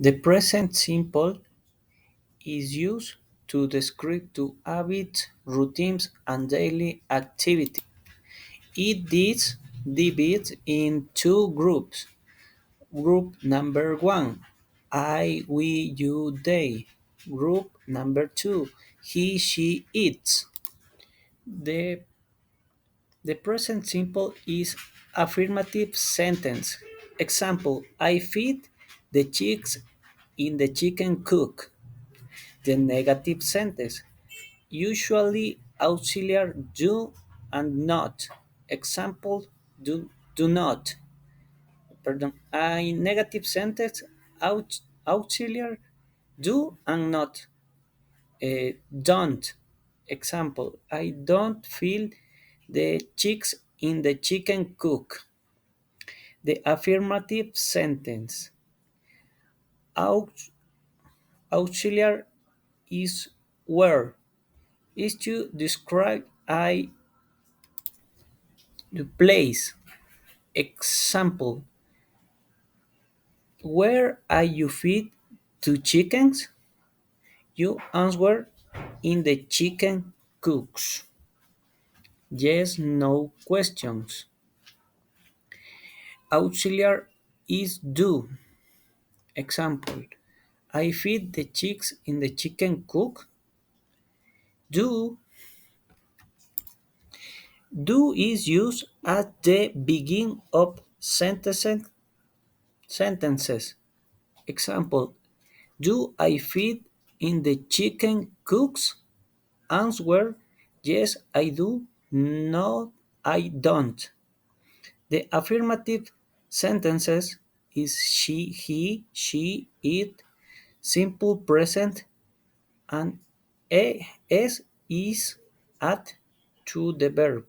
The present simple is used to describe two habits, routines, and daily activity. It is divided in two groups. Group number one, I, we, you, they. Group number two, he, she, it. The, the present simple is affirmative sentence. Example, I feed the chicks in the chicken coop. The negative sentence, usually auxiliary do and not. Example, do not. Pardon. A negative sentence, auxiliary do and not. Don't. Example, I don't feel the chicks in the chicken cook. The affirmative sentence, aux- auxiliary is where, is to describe the place. Example, where are you feed to chickens? You answer in the chicken cooks. Yes, no questions. Auxiliary is do. Example, I feed the chicks in the chicken cook. Do do is used at the beginning of sentences. Example, do I feed in the chicken cooks? Answer, yes, I do. No, I don't. The affirmative sentences is she, he, she, it, simple present, and es is at to the verb.